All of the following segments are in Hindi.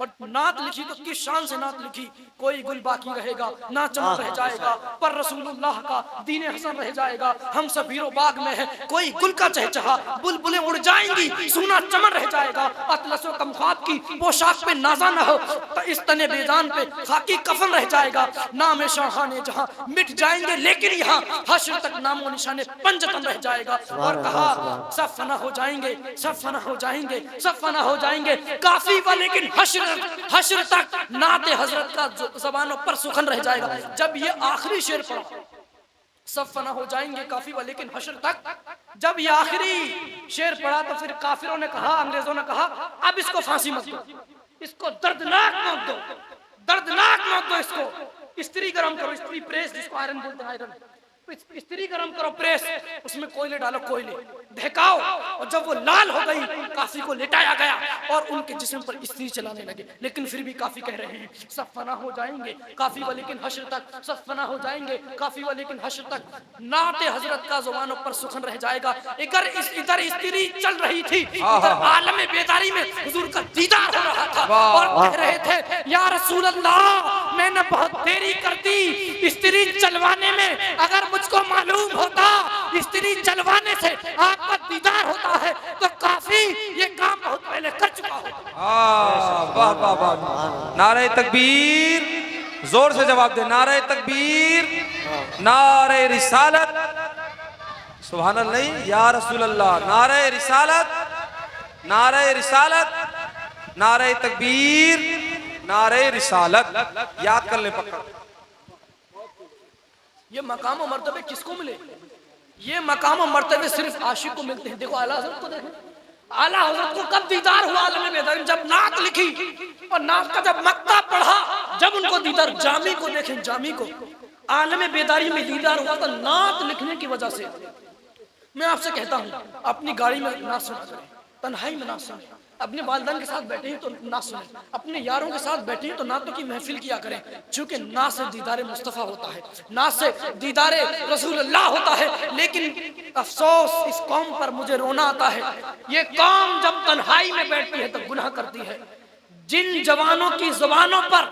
और नात लिखी तो किस शान से नात लिखी, कोई गुल बाकी रहेगा ना चमक रह जाएगा, पर रसूलुल्लाह का दीन हसन रह जाएगा। हम सफीरो बाग में है, कोई गुल का चहचहा, बुलबुलें उड़ जाएंगी, सूना चमन रह जाएगा। अतलसो कमख्वाब की पोशाक पे नाजा न हो, तो इस तने बेजान पे खाकी कफन रह जाएगा। नाम शाहाने जहां मिट जाएंगे, लेकिन यहाँ हश्र तक नामो निशाने पंजतन रह जाएगा। और कहा सब फना हो जाएंगे, सब फना हो जाएंगे, सब फना हो जाएंगे, काफी व लेकिन हश्र तक नाते हजरत का जबानों पर सुखन रह जाएगा। जब ये आखिरी शेर पढ़ा, सब फना हो जाएंगे काफी व लेकिन हश्र तक, जब ये आखिरी शेर पढ़ा तो फिर काफिरों ने कहा, अंग्रेजों ने कहा, अब इसको फांसी मत दो, इसको दर्दनाक मौत दो, दर्दनाक मौत दो, इसको स्त्री गरम करो, स्त्री प्रेस जिसको आयरन बोलते हैं, आयरन स्त्री गरम करो, प्रेस, उसमें कोयले डालो, कोयले धकाओ। और जब वो लाल हो गई, काफी को लेटाया गया और उनके जिस्म पर स्त्री चलाने लगे। लेकिन फिर भी काफी कह रहे हैं सब फना हो जाएंगे काफी व लेकिन हश्र तक, सब फना हो जाएंगे काफी व लेकिन हश्र तक, नाते हजरत का जुबानों पर सुखन रह जाएगा। इधर स्त्री चल रही थी, इधर आलम बेदारी में हुजूर का दीदार हो रहा था और कह रहे थे या रसूल अल्लाह, मैंने बहुत देरी कर दी स्त्री चलवाने में, अगर मुझको मालूम होता स्त्री चलवाने से आपका दीदार होता है तो काफी ये काम बहुत पहले कर चुका होता। वाह वाह वाह, नारे तकबीर, जोर से जवाब दे, नारे तकबीर, नारे रिसालत, सुभान अल्लाह या रसूल अल्लाह, नारे रिसालत, नारे रिसालत, नारे तकबीर, नारे रिसालत। याद कर ले पक्का। ये मकाम और मर्तबे किसको मिले? ये मकाम और मर्तबे सिर्फ आशिक को मिलते हैं। देखो आला हजरत को देखें, आला हजरत को कब दीदार हुआ आलम बेदारी, जब नात लिखी और नात का जब मक्ता पढ़ा, जब उनको दीदार, जामी को देखें, जामी को आलम बेदारी में दीदार हुआ तो नात लिखने की वजह से। मैं आपसे कहता हूँ अपनी गाड़ी में नात सुना करें, तन्हाई में नात सुने, अपने वालिदैन के साथ बैठे हैं तो नात सुने, अपने यारों के साथ बैठे हैं तो नातों की महफिल किया करें, क्योंकि नात से दीदारे मुस्तफ़ा होता है, नात से दीदारे रसूलुल्लाह होता है। लेकिन अफसोस इस कौम पर मुझे रोना आता है, ये कौम जब तन्हाई में बैठती है तो गुनाह करती है। जिन जवानों की जुबानों पर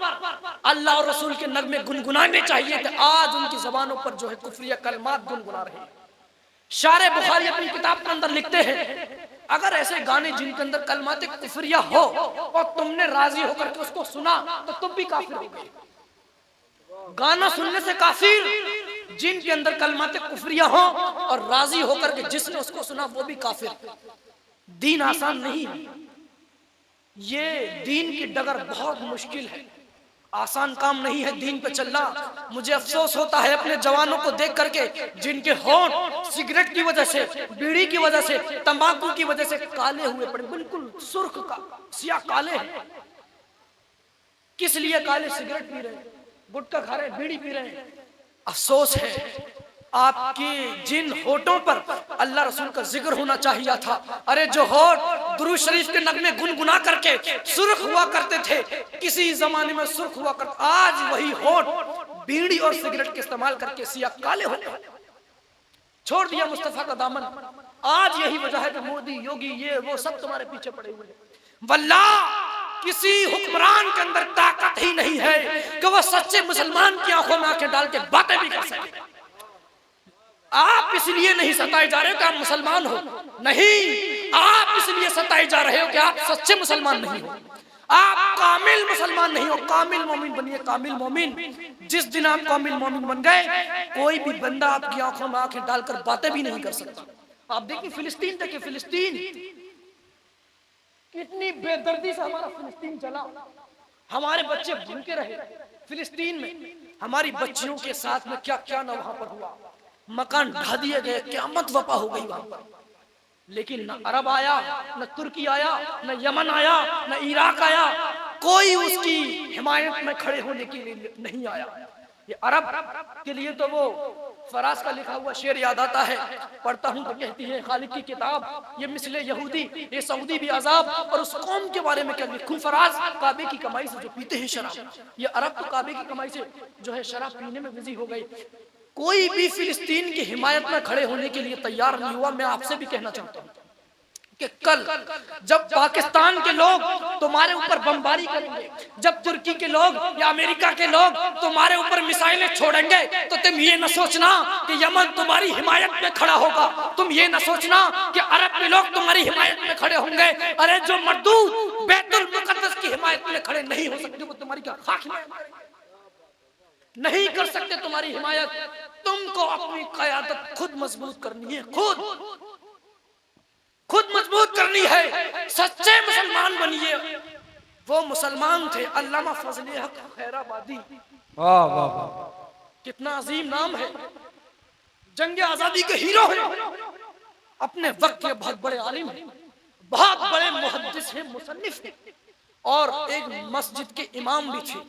अल्लाह और रसूल के नगमे गुनगुनाने चाहिए थे, आज उनकी जुबानों पर जो है कुफ्रिया कलमात गुनगुना रहे हैं। शारे बुखारी अपनी किताब के अंदर लिखते हैं, अगर ऐसे गाने जिनके अंदर कलमाते कुफरिया हो और तुमने राजी होकर के उसको सुना तो तुम भी काफिर हो गए। गाना सुनने से काफिर जिनके अंदर कलमाते कुफरिया हो और राजी होकर के जिसने उसको सुना वो भी काफिर। दीन आसान नहीं है, ये दीन की डगर बहुत मुश्किल है, आसान काम नहीं है दीन पे चलना। मुझे अफसोस होता है अपने जवानों को देख करके जिनके होंठ सिगरेट की वजह से, बीड़ी की वजह से, तंबाकू की वजह से काले हुए पड़े, बिल्कुल सुर्ख का सिया काले हैं। किस लिए काले? सिगरेट पी रहे हैं, गुटखा खा रहे हैं, बीड़ी पी रहे हैं। अफसोस है आपके जिन होठों पर अल्लाह रसूल का जिक्र होना चाहिए था, अरे जो होठ दुरूद शरीफ के नगमे गुनगुना करके सुर्ख हुआ करते थे, किसी जमाने में सुर्ख हुआ करते, आज वही होठ बीड़ी और सिगरेट के इस्तेमाल करके सिया काले हो गए, छोड़ दिया मुस्तफा का दामन। आज यही वजह है कि मोदी, योगी, ये वो सब तुम्हारे पीछे पड़े हुए हैं। वल्लाह किसी हुक्मरान के अंदर ताकत ही नहीं है कि वह सच्चे मुसलमान की आंखों में आंखें डाल के बातें भी कर सके। आप इसलिए नहीं सताए जा रहे हो कि आप मुसलमान हो, नहीं, आप इसलिए सताए जा रहे हो कि आप सच्चे मुसलमान नहीं हो, आप कामिल मुसलमान नहीं हो। कामिल मोमिन बनिए, कामिल मोमिन। जिस दिन आप कामिल मोमिन बन गए, कोई भी बंदा आपकी आंखों में आंखें डालकर बातें भी नहीं कर सकता। आप देखिए फिलिस्तीन, देखिए फिलिस्तीन, कितनी बेदर्दी से हमारा फिलिस्तीन चला, हमारे बच्चे भूखे रहे फिलिस्तीन में, हमारी बच्चियों के साथ में क्या क्या ना वहां पर हुआ, मकान ढा दिए गए, क़यामत वपा हो गई वहां पर। लेकिन न अरब आया, न तुर्की आया, न यमन आया, न इराक आया, कोई उसकी हिमायत में खड़े होने के लिए नहीं आया। ये अरब के लिए तो वो फराज का लिखा हुआ शेर याद आता है, पढ़ता हूँ तो कहती है खालिक की किताब, ये मिसले यहूदी, ये सऊदी भी अजाब, और उस कौम के बारे में क्या लिखूं फराज, काबे की कमाई से जो पीते हैं शराब। ये अरब तो काबे की कमाई से जो है शराब पीने में बिजी हो गई। कोई भी फिलिस्तीन की हिमायत में खड़े होने के लिए तैयार नहीं हुआ। मैं आपसे भी कहना चाहता हूँ, कि कल जब पाकिस्तान के लोग तुम्हारे ऊपर बमबारी करेंगे, जब तुर्की के लोग या अमेरिका के लोग तुम्हारे ऊपर मिसाइलें छोड़ेंगे, तो तुम ये न सोचना कि यमन तुम्हारी हिमायत में खड़ा होगा, तुम ये न सोचना कि अरब के लोग तुम्हारी हिमायत में खड़े होंगे। अरे जो मर्दूद बैतुल मुकद्दस की हिमायत में खड़े नहीं हो सकते, वो तुम्हारी क्या खाक हिमायत करेंगे? नहीं कर सकते तुम्हारी हिमायत। तुमको अपनी क़यादत खुद मजबूत करनी है, खुद मजबूत करनी है। सच्चे मुसलमान बनिए। वो मुसलमान थे अल्लामा फजल हक खैराबादी। वाह वाह वाह, कितना अजीम नाम है। जंग आजादी के हीरो हैं, अपने वक्त के बहुत बड़े आलिम हैं, बहुत बड़े मुहद्दिस हैं, मुसन्निफ हैं, और एक मस्जिद के इमाम भी थे।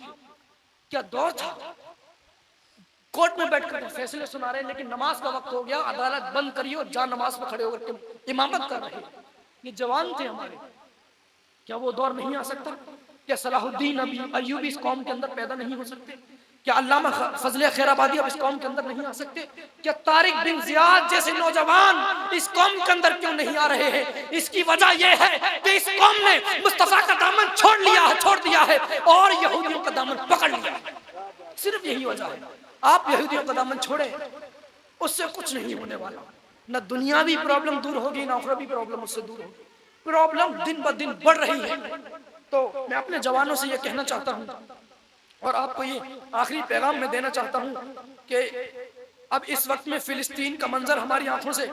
क्या दौर था। कोर्ट में बैठकर फैसले सुना रहे हैं, लेकिन नमाज का वक्त हो गया, अदालत बंद करिए और जा नमाज में खड़े होकर के इमामत कर रहे हैं। ये जवान थे हमारे। क्या वो दौर नहीं आ सकता? क्या सलाहुद्दीन अय्यूबी इस कौम के अंदर पैदा नहीं हो सकते? क्या अल्लामा फजल खैराबादी अब इस कौम के अंदर नहीं आ सकते? क्या तारिक बिन जियाद जैसे नौजवान इस कौम के अंदर क्यों नहीं आ रहे हैं? इसकी वजह यह है कि इस कौम ने मुस्तफा का दामन छोड़ दिया है और यहूदियों का दामन पकड़ लिया है। सिर्फ यही वजह है। आप यहूदियों का दामन छोड़े, उससे कुछ नहीं होने वाला। न दुनियावी प्रॉब्लम दूर होगी, न उखरवी प्रॉब्लम उससे दूर होगी। प्रॉब्लम दिन ब दिन बढ़ रही है। तो मैं अपने जवानों से ये कहना चाहता हूँ और आपको ये आखिरी पैगाम मैं देना चाहता हूँ कि अब इस वक्त में फिलिस्तीन का मंजर हमारी आंखों से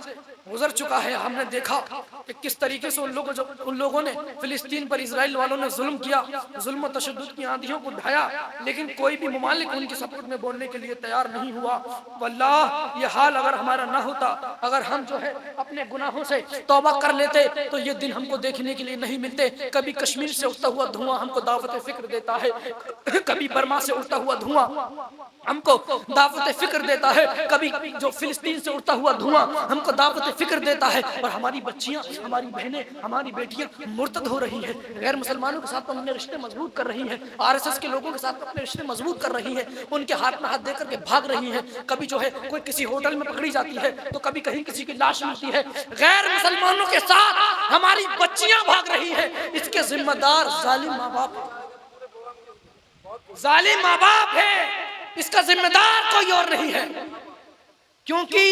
गुजर चुका है। हमने देखा कि किस तरीके से उन लोगों ने फिलिस्तीन पर इजराइल वालों ने जुल्म किया, जुल्म और तशद्दुद की आंधियों को ढाया, लेकिन कोई भी मुमालिक उनकी सपोर्ट में बोलने के लिए तैयार नहीं हुआ। वल्लाह ये हाल अगर हमारा ना होता, अगर हम जो है अपने गुनाहों से तौबा कर लेते, तो ये दिन हमको देखने के लिए नहीं मिलते। कभी कश्मीर से उठता हुआ धुआं हमको दावत फिक्र देता है, कभी बर्मा से उठता हुआ धुआं हमको दावत फिक्र देता है, कभी जो फिलिस्तीन से उठता हुआ धुआं हमको दावत फिक्र देता है। और हमारी बच्चियां, हमारी बहनें, हमारी बेटियां मुर्तद हो रही हैं, गैर मुसलमानों के साथ अपने रिश्ते मजबूत कर रही हैं, आरएसएस के लोगों के साथ अपने रिश्ते मजबूत कर रही हैं, उनके हाथ में हाथ देकर के भाग रही हैं। कभी जो है कोई किसी होटल में पकड़ी जाती है, तो कभी कहीं किसी की लाश मिलती है। गैर मुसलमानों के साथ हमारी बच्चियां भाग रही हैं। इसके जिम्मेदार जालिम माँ बाप है। इसका जिम्मेदार कोई और नहीं है, क्योंकि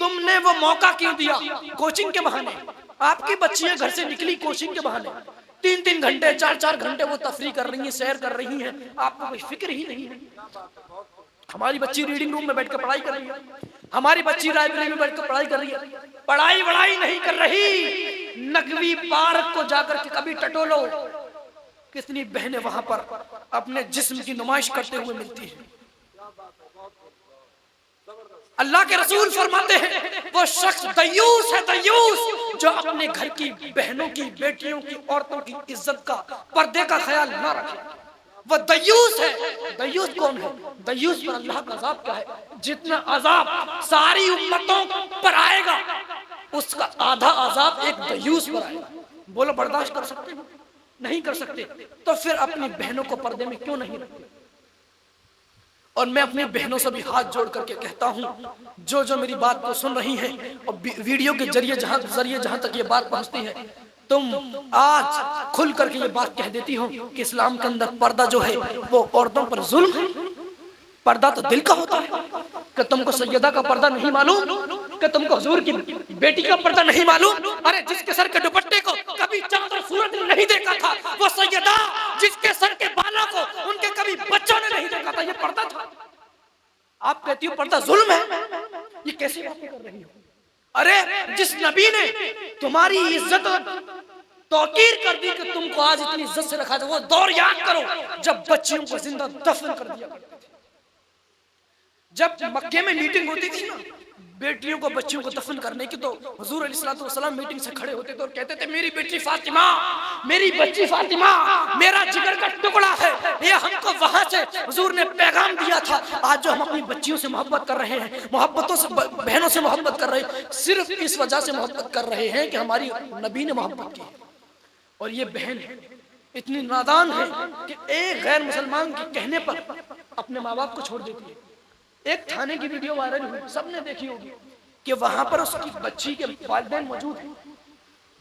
तुमने वो मौका क्यों दिया? कोचिंग के बहाने आपकी बच्चियां घर से निकली, कोचिंग के बहाने 3-3 घंटे 4-4 घंटे वो तफरी कर रही हैं, सैर कर रही हैं, आपको कोई फिक्र ही नहीं है। हमारी बच्ची रीडिंग रूम में बैठकर पढ़ाई कर रही है, हमारी बच्ची लाइब्रेरी में बैठकर पढ़ाई कर रही है। पढ़ाई नहीं कर रही, नकवी पार्क को जाकर के कभी टटोलो, कितनी बहनें वहां पर अपने जिस्म की नुमाइश करते हुए मिलती हैं। अल्लाह के रसूल फरमाते हैं वो शख्स दयूस है, दयूस जो अपने घर की बहनों की, बेटियों की, औरतों की इज्जत का, पर्दे का ख्याल ना रखे, वो दयूस है। दयूस कौन है? दयूस पर अल्लाह का अज़ाब क्या है? जितना अज़ाब सारी उम्मतों पर आएगा, उसका आधा अज़ाब एक दयूस पर आएगा। बोलो बर्दाश्त कर सकते हो? नहीं कर सकते। तो फिर अपनी बहनों को पर्दे में क्यों नहीं रखते? और मैं अपनी बहनों से भी हाथ जोड़ करके कहता हूँ, जो मेरी बात को सुन रही हैं और वीडियो के जरिए जहां तक ये बात पहुंचती है, तुम आज खुल करके ये बात कह देती हो कि इस्लाम के अंदर पर्दा जो है वो औरतों पर जुल्म है। पर्दा तो दिल का होता है। कि तुमको सैयदा का पर्दा नहीं मालूम? कि तुमको हुजूर की बेटी का पर्दा नहीं मालूम? अरे जिसके सर के दुपट्टे को कभी चांद और सूरज ने नहीं देखा था, वो सैयदा जिसके सर के बालों को उनके कभी बच्चों ने नहीं देखा था, ये पर्दा था। आप कहती हो पर्दा जुल्म है? ये कैसी बातें कर रही हो? अरे जिस नबी ने तुम्हारी इज्जत तौकीर कर दी कि तुमको आज इतनी इज्जत से रखा था, वो दौर याद करो जब बच्चियों को जिंदा दफन कर दिया करते थे। जब मक्के में मीटिंग होती थी ना, बेटियों को, बच्चियों को दफन करने की, तो हुजूर अलैहिस्सलातु वस्सलाम मीटिंग से खड़े होते थे और कहते थे मेरी बेटी फातिमा, मेरी बच्ची फातिमा मेरा जिगर का टुकड़ा है। ये हमको वहां से हुजूर ने पैगाम दिया था। आज जो हम अपनी बच्चियों से मोहब्बत कर रहे हैं, मोहब्बतों से, बहनों से मोहब्बत कर रहे हैं, सिर्फ इस वजह से मोहब्बत कर रहे हैं कि हमारी नबी ने मोहब्बत की। और ये बहन इतनी नादान है कि एक गैर मुसलमान के कहने पर अपने माँ बाप को छोड़ देती है। एक थाने की वीडियो वायरल हुई, सबने देखी होगी कि वहां पर उसकी बच्ची के वालिदैन मौजूद हैं।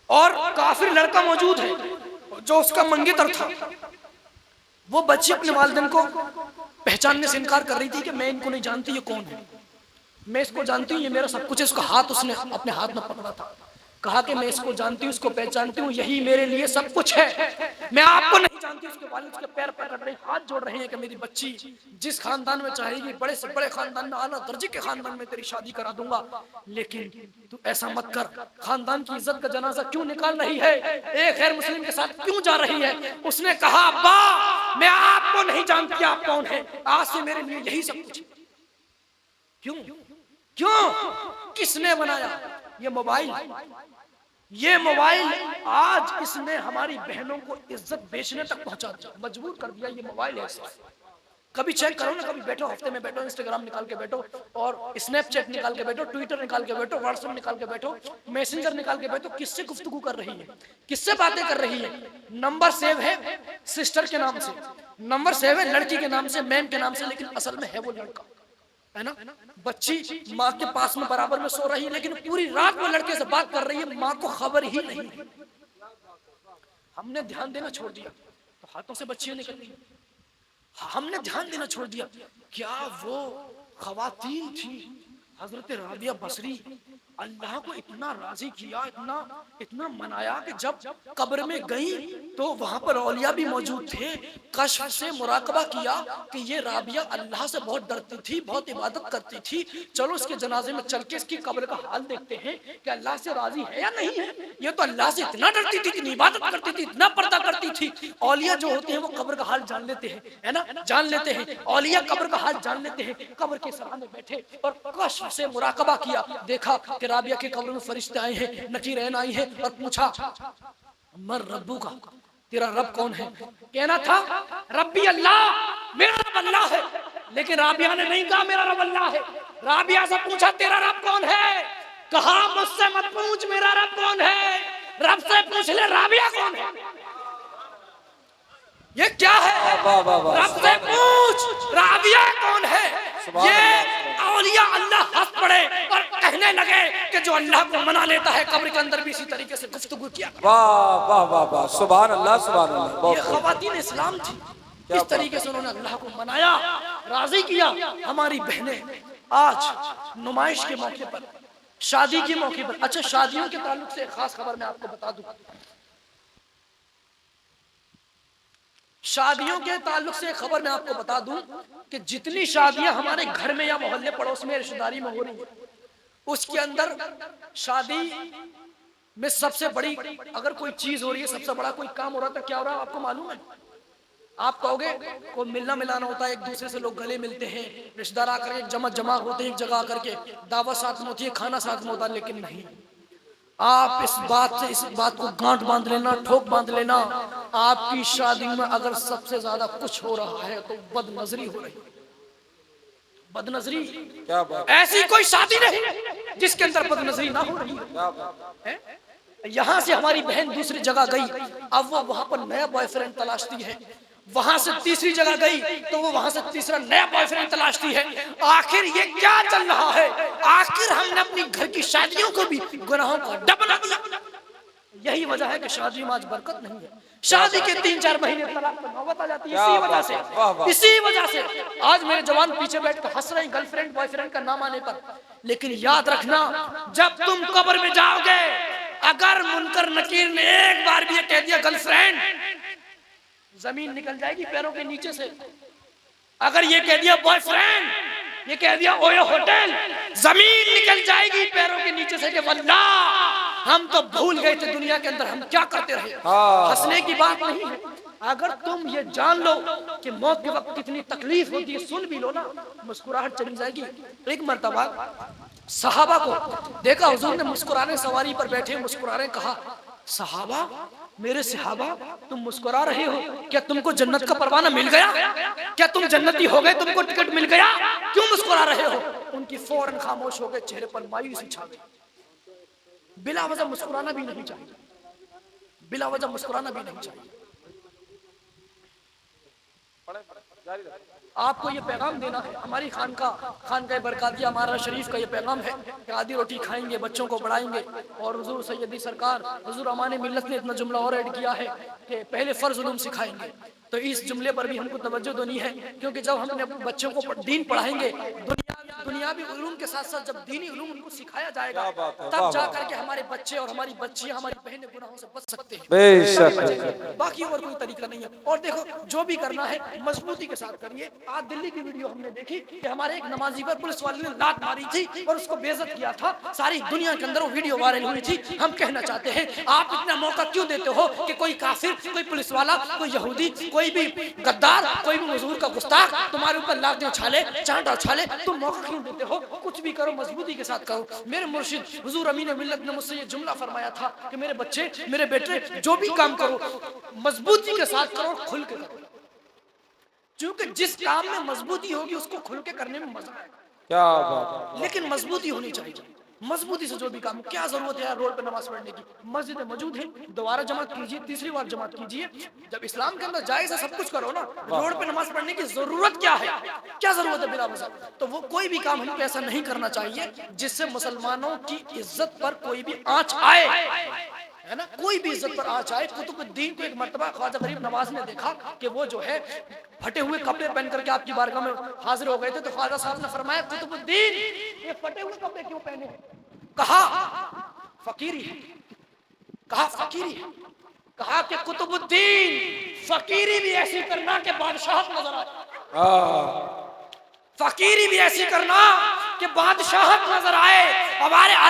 और काफिर लड़का मौजूद है जो उसका मंगेतर था। वो बच्ची अपने वालिदैन को पहचानने से इनकार कर रही थी कि मैं इनको नहीं जानती, ये कौन है, मैं इसको जानती हूँ, ये मेरा सब कुछ है। उसका हाथ उसने अपने हाथ में पकड़ा था, कहा कि मैं इसको जानती हूँ, इसको पहचानती हूँ, यही मेरे लिए सब कुछ है, मैं आपको नहीं जानती। उसके वालिद उसके पैर पकड़ रहे, हाथ जोड़ रहे हैं कि मेरी बच्ची जिस खानदान में चाहेगी, बड़े से बड़े खानदान में, आला दर्जे के खानदान में तेरी शादी करा दूंगा, लेकिन तू ऐसा मत कर। खानदान की इज्जत का जनाजा क्यों निकाल रही है, एक गैर मुस्लिम के साथ क्यों जा रही है? उसने कहा अब्बा मैं आपको नहीं जानती, आप कौन है, आज से मेरे लिए यही सब कुछ। क्यों क्यों किसने बनाया ये मोबाइल? ये मोबाइल आज इसने हमारी बहनों को इज्जत बेचने तक पहुंचा दिया, मजबूर कर दिया। ये मोबाइल है ऐसा। कभी चेक करो ना, कभी बैठो, हफ्ते में बैठो, इंस्टाग्राम निकाल के बैठो और स्नैपचैट निकाल के बैठो, ट्विटर निकाल के बैठो, व्हाट्सएप निकाल के बैठो, मैसेंजर निकाल के बैठो, किससे गुफ्तगू कर रही है, किससे बातें कर रही है? नंबर सेव है सिस्टर के नाम से, नंबर सेव है लड़की के नाम से, मैम के नाम से, लेकिन असल में है वो लड़का, है ना। बच्ची माँ के पास में बराबर में सो रही है, लेकिन पूरी रात वो लड़के से बात कर रही है, माँ को खबर ही नहीं है। हमने ध्यान देना छोड़ दिया तो हाथों से बच्चियां निकल गई। हमने ध्यान देना छोड़ दिया। क्या वो खवातीन थी हजरत राबिया बसरी, अल्लाह को इतना राजी किया, इतना इतना मनाया कि जब कब्र में गई तो वहां पर औलिया भी मौजूद थे। कश्फ से मुराकबा किया कि ये राबिया अल्लाह से बहुत डरती थी, बहुत इबादत करती थी, चलो इसके जनाजे में चल के इसकी कब्र का हाल देखते हैं कि अल्लाह से राजी है या नहीं है। ये तो अल्लाह से इतना डरती थी, इतनी इबादत करती थी, इतना पर्दा करती थी। औलिया जो होते हैं वो कब्र का हाल जान लेते हैं, है ना, जान लेते हैं। औलिया कब्र का हाल जान लेते हैं। कब्र के सामने बैठे और कश्फ से मुराकबा किया, देखा कि राबिया के कब्र में फरिश्ते आए हैं, नकीरैन आई हैं और पूछा मर रब्बू का, तेरा रब कौन है? कहना था रब्बी अल्लाह, मेरा रब अल्लाह है, लेकिन राबिया ने नहीं कहा मेरा रब अल्लाह है। राबिया से पूछा तेरा रब कौन है? कहा मुझसे मत पूछ मेरा रब कौन है, रब से पूछ ले राबिया कौन है। ये क्या है? रब से पूछ राबिया कौन है। ये औलिया अल्लाह हंस पड़े और कहने लगे कि जो अल्लाह को मना लेता है कब्र के अंदर भी इसी तरीके से गुफ्तगू किया। वाह वाह वाह वाह, सुभान अल्लाह सुभान अल्लाह। ये खवातीन इस्लाम थी, इस तरीके से उन्होंने अल्लाह को मनाया, राजी किया। हमारी बहनें आज नुमाइश के मौके पर, शादी के मौके पर, अच्छा शादियों के ताल्लुक से एक खास खबर मैं आपको बता दूं। शादियों के ताल्लुक से खबर मैं आपको बता दूं कि जितनी शादियां हमारे घर में या मोहल्ले पड़ोस में रिश्तेदारी में हो रही है, उसके अंदर शादी में सबसे बड़ी अगर कोई चीज हो रही है, सबसे बड़ा कोई काम हो रहा था, क्या हो रहा है आपको मालूम है? आप कहोगे कोई मिलना मिलाना होता है, एक दूसरे से लोग गले मिलते हैं, रिश्तेदार आकर एक जमा होते हैं, एक जगह आकर के दावत साथ में होती है, खाना साथ में होता है। लेकिन नहीं, आप इस बात को गांठ बांध लेना, ठोक बांध लेना, आपकी शादी में अगर सबसे ज्यादा कुछ हो रहा है तो बदनजरी हो रही है। बदनजरी, क्या बात, ऐसी कोई शादी नहीं जिसके अंदर बदनजरी ना हो रही है। यहाँ से हमारी बहन दूसरी जगह गई, अब वो वहां पर नया बॉयफ्रेंड तलाशती है, वहां से तीसरी जगह गई तो वो वहां से तीसरा नया बॉयफ्रेंड तलाशती है। आखिर ये क्या चल रहा है? आखिर हमने अपनी घर की शादियों को भी गुनाहों का डबल बना। यही वजह है कि शादी में आज बरकत नहीं है। शादी के 3-4 महीने तलाक पर नौबत आ जाती है, इसी वजह से, इसी वजह से। आज मेरे जवान पीछे बैठ कर हंस रहे हैं गर्लफ्रेंड बॉयफ्रेंड का नाम आने पर, लेकिन याद रखना जब तुम कब्र में जाओगे, अगर मुनकर नकीर ने एक बार भी ये कह दिया गर्लफ्रेंड, जमीन निकल जाएगी पैरों के नीचे से। अगर ये कह दिया बॉयफ्रेंड, ये कह दिया ओए होटल, जमीन निकल जाएगी पैरों के नीचे से कि वल्लाह हम तो भूल गए थे दुनिया के अंदर हम क्या करते रहे। हंसने की बात नहीं है। अगर तुम ये जान लो कि मौत के वक्त कितनी तकलीफ होती है, सुन भी लो ना, मुस्कुराहट चली जाएगी। एक मर्तबा सहाबा को देखा, हुजूर ने मुस्कुराने सवारी पर बैठे मुस्कुराने, कहा सहाबा, मेरे सहाबा तुम मुस्कुरा रहे हो, क्या तुमको जन्नत का परवाना मिल गया? क्या तुम जन्नती हो गए? तुमको टिकट मिल गया? क्यों मुस्कुरा रहे हो? उनकी फौरन खामोश हो गए, चेहरे पर मायूसी छा गई। बिला वजह मुस्कुराना भी नहीं चाहिए, बिला वजह मुस्कुराना भी नहीं चाहिए। आपको ये पैगाम देना है, हमारी खानका बरकातिया हमारा शरीफ का ये पैगाम है कि आधी रोटी खाएंगे, बच्चों को पढ़ाएंगे। और हुजूर सैयदी सरकार हुजूर अमान मिल्लत ने इतना जुमला और ऐड किया है कि पहले फ़र्ज़ उलूम सिखाएंगे। तो इस जुमले पर भी हमको तवज्जो देनी है, क्योंकि जब हम अपने बच्चों को दीन पढ़ाएंगे, दुनियावी उलूम के साथ साथ जब दीनी उलूम उनको सिखाया जाएगा, तब जाकर के हमारे बच्चे और हमारी बच्चियां, हमारी बहनें गुनाहों से बच सकते हैं। बेशक। बाकी और कोई तरीका नहीं है। और देखो, जो भी करना है मजबूती के साथ करिए। आज दिल्ली की वीडियो हमने देखी कि हमारे एक नमाजी पर पुलिस वाले ने लात मारी थी और उसको बेइज्जत किया था। सारी दुनिया के अंदर वो वीडियो वायरल हुई थी। हम कहना चाहते हैं, आप इतना मौका क्यों देते हो कि कोई काफिर, कोई पुलिस वाला, कोई यहूदी, कोई भी गद्दार, कोई भी मजदूर का गुस्ताख तुम्हारे ऊपर लात उछाले, चांटा उछाले, तुम मौका क्यों देते हो? कुछ भी करो, मजबूती के साथ करो। मेरे मुर्शिद हुजूर अमीन मिल्लत ने मुझसे ये जुमला फरमाया था कि मेरे बच्चे, मेरे बेटे, जो भी काम करो मजबूती के साथ करो, खुल के करो। क्योंकि जिस काम में मजबूती होगी उसको खुल के करने में मजा आएगा। क्या बात। लेकिन मजबूती होनी चाहिए। मजबूती से जो भी काम, क्या जरूरत है यार रोड पे नमाज पढ़ने की? मस्जिद मौजूद है, दोबारा जमात कीजिए, तीसरी बार जमात कीजिए। जब इस्लाम के अंदर जायज है, सब कुछ करो ना, रोड पे नमाज पढ़ने की जरूरत क्या है? क्या जरूरत है बिला वजह? तो वो कोई भी काम हमको ऐसा नहीं करना चाहिए जिससे मुसलमानों की इज्जत पर कोई भी आंच आए, है ना? कोई भी इज्जत पर आंच आए। कुतुबुद्दीन को एक मर्तबा ख्वाजा गरीब नवाज ने देखा कि वो जो है फटे हुए कपड़े पहन करके आपकी बारगाह में हाजिर हो गए थे। तो ख्वाजा साहब ने फरमाया, कुतुबुद्दीन ये फटे हुए कपड़े क्यों पहने? कहा फकीरी है। कहा फकीरी है। कहा कि कुतुबुद्दीन फकीरी भी ऐसी करना कि बादशाह नजर आए। फकीरी भी ऐसी करना कि बादशाहत नजर आए।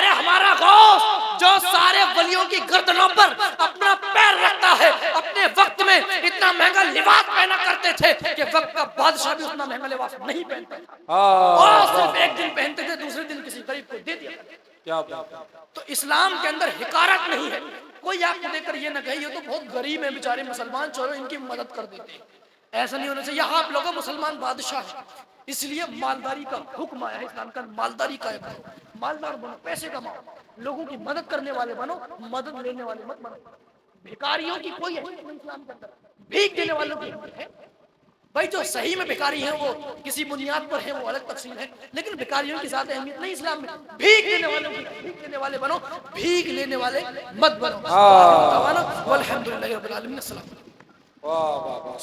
हमारा गौस जो सारे वलियों की गर्दनों पर अपना पैर रखता है, अपने वक्त में इतना महंगा लिबास पहना करते थे कि वक्त का बादशाह भी उतना महंगा लिबास नहीं पहनता था, और सिर्फ एक दिन पहनते थे, दूसरे दिन किसी गरीब को दे दिया। क्या तो इस्लाम के अंदर हिकारत नहीं है। कोई आपको देखकर ये ना कहे ये तो बहुत गरीब है बेचारे मुसलमान, चलो इनकी मदद कर देते हैं। ऐसा नहीं होना चाहिए। आप लोगों मुसलमान बादशाह है, इसलिए मालदारी का हुक्म आया है इस्लाम का। मालदारी का है, मालदार बनो, पैसे कमाओ, लोगों की मदद करने वाले बनो, मदद लेने वाले मत बनो। भिखारियों की कोई अहमियत नहीं इस्लाम के अंदर, भीख देने वालों की अहमियत है। भाई जो सही में भिखारी है वो किसी बुनियाद पर है, वो अलग तफसील है, लेकिन भिखारियों की ज्यादा अहमियत नहीं इस्लाम में। भीख देने वालों की, भीख देने वाले बनो, भीख लेने वाले मत बनो। अल्हम्दुलिल्लाह रब्बिल आलमीन। अस्सलाम। वाह वाह वाह।